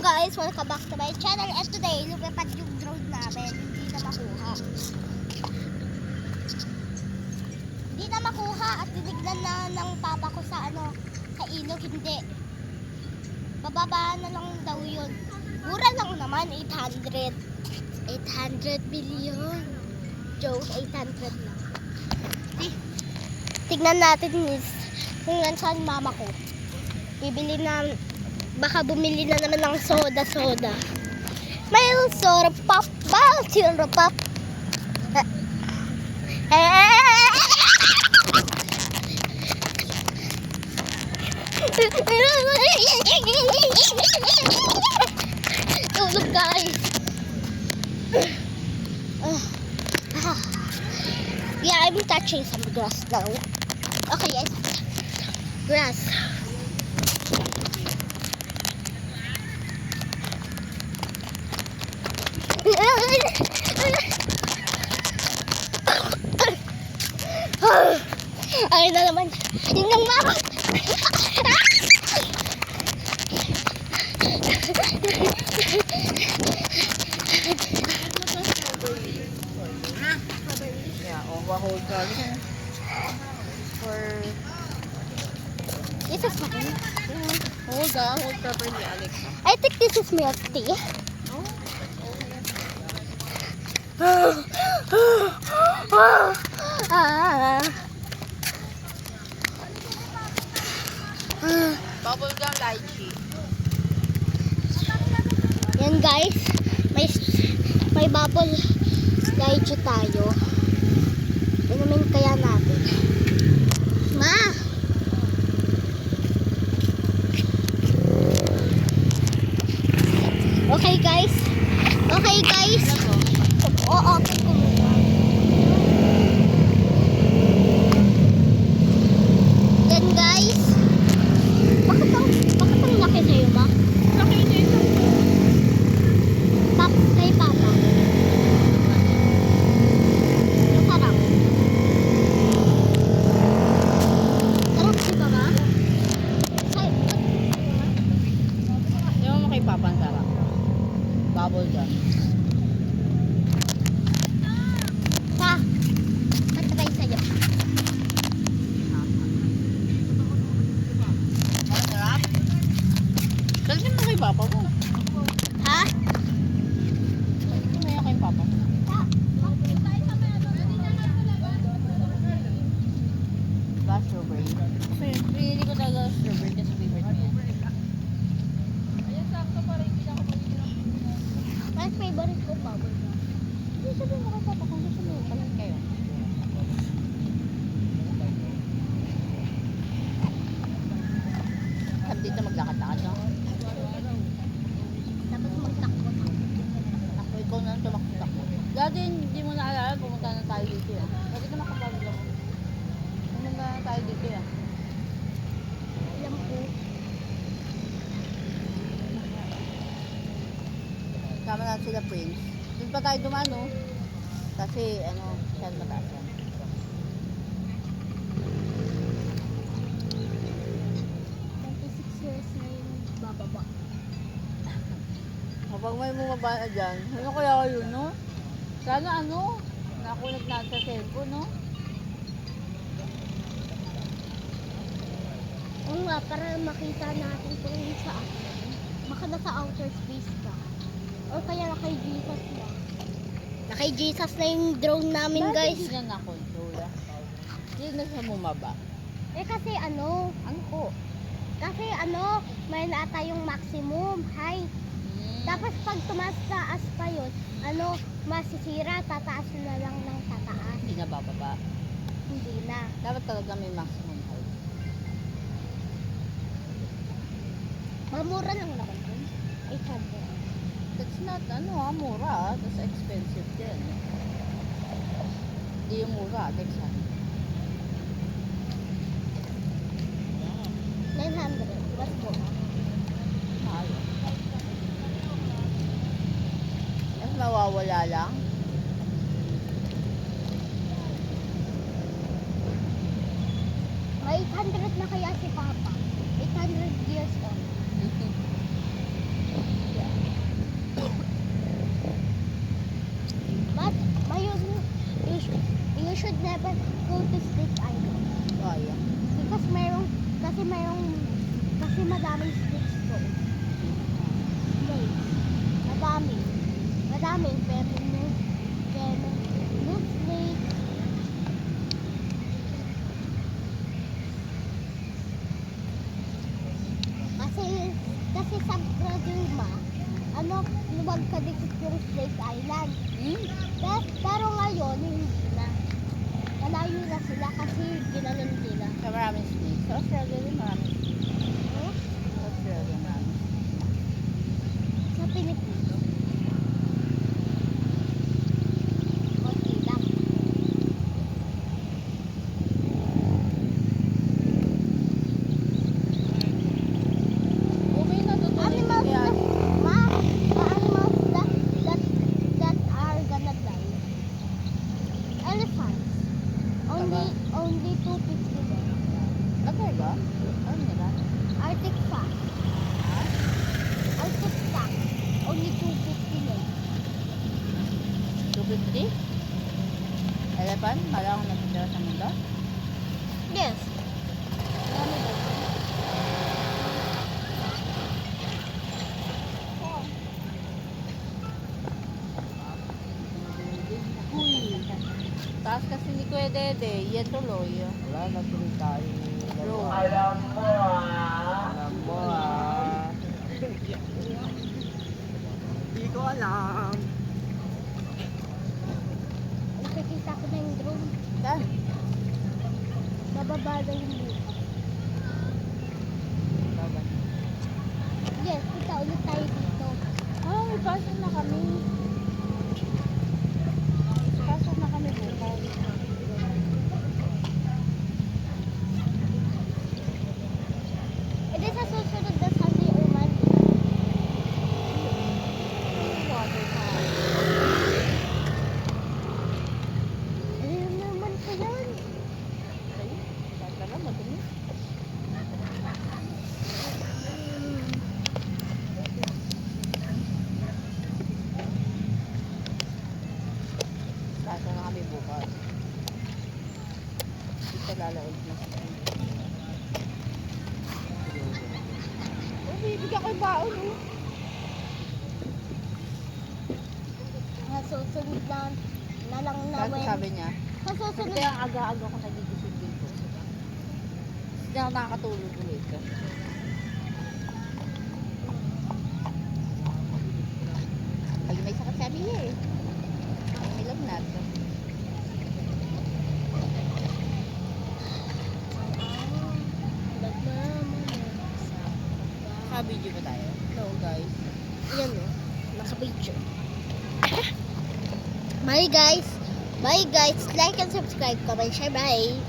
guys, welcome back to my channel. And today, lumipad yung drone namin. Hindi na makuha. Hindi na makuha at tinignan na ng papa ko sa sa ilog. Hindi. Bababa na lang daw yun. Mura lang naman, 800. 800 million. Joke, 800 lang. Tignan natin kung saan mama ko. Bibili na, baka bumili na naman ng soda. May soda pop, soda pop. Tulog guys. Yeah, I'm touching some grass now. Okay guys, grass. Ay na naman. Yun yung mama. Yeah, overhaul ka. For... This is mine. Hold properly, Alex. I think this is milk tea. Bubblegum lychee. Yan guys, may bubble lychee tayo. Inumin kaya natin. Ma! Okay guys. Open ko muna. Yan guys. Bakit ang laki sa'yo, ma? Laki dito. Kay papa. Masarap. Sarap si mama? Yung mo kay Papa ang sarap. Bubblegum. Pa, patry sa'yo. Masarap? Kalsin mo kay Papa mo. Ha? Kalsin mo yan kay Papa mo. Last strawberry. Pinili ko talaga strawberry kasi favorite ko yan. Mas favorite ko bubble gum. Hindi sabihin mo kay Papa kung gusto mo. Palit kayo. Sabi dito maglakad-lakad no? Tapos magtakbo. Ako, ikaw na lang tumakbo. Dati hindi mo naalala, pumunta na tayo dito yan. Dati na makapagod ako. Pumunta na tayo dito yan. Alam ko. Sama na sila Prince. Doon pa tayo dumano. Kasi siya mataas yan. 26 years na yung bababa. Kapag may bumaba na dyan, ano kaya kayo, no? Sana nakulat na sa cellphone, no? Oo nga, para makita natin kung sa baka nasa outer space ka. O kaya nakay Jesus na. Nakay Jesus na yung drone namin guys. Hindi na na-control, ah. Hindi na siya bumaba. Eh kasi Ano po? kasi may naata yung maximum height. Tapos pag tumaas taas pa yun, masisira, tataas na lang ng tataas. Hindi na bababa. Hindi na. Dapat talaga may maximum height. Mamura lang naman yun. 800. That's not, mura. That's expensive din. Hindi yung mura, that's 900. What's more? mahal. Mas mawawala lang. May 800 na kaya si Papa. 800 years old. should never go to Snake Island. Kaya. Kasi madaming snakes doon. Snakes. Madaming venomous snakes. Kasi sa Praduma, luwag ka dito yung Snake Island. Pero ngayon, hindi na. Malayo na sila kasi ginanon nila. Sa maraming snakes. Sa Australia din maraming snakes. Huh? Sa Australia maraming Sa Pilipinas. Okay lang. may natutunan Animals kaya. animals that are gonna die. Elephants. Only 250 lang. Talaga? Ano nila? Arctic fox. Arctic fox. Only 250 lang. 250? Elephant? Malang natitira sa mundo? Yes. Marami daw. Uy. Taas kasi ni Kuya Dede. Yan tuloy. Wala na tuloy tayo. Bro. Alam mo Hindi ko alam. Nakikita ko na yung drone. Saan? Bababa na yung buka. Baba. Yes, kita ulit tayo dito. Ah, may pasok na kami. Pasok na kami bukas. E di sa susunod na Sunday or Monday. Water park. Ayun naman pa yan. Ayun. Basta na, madumi. Pasok na kami bukas. Dito lalaod na sa bibigyan ko yung baon, oh. Sa susunod na lang na Kasi sabi niya, Sa susunod kaya aga-aga ko nagigising dito. Hindi ako nakakatulog ulit. Pag may sakit sabi niya eh. May lagnat. Naka-video ba tayo? No, guys. Yan o. Naka-picture. Bye guys. Bye guys. Like and subscribe. Comment, share. Bye.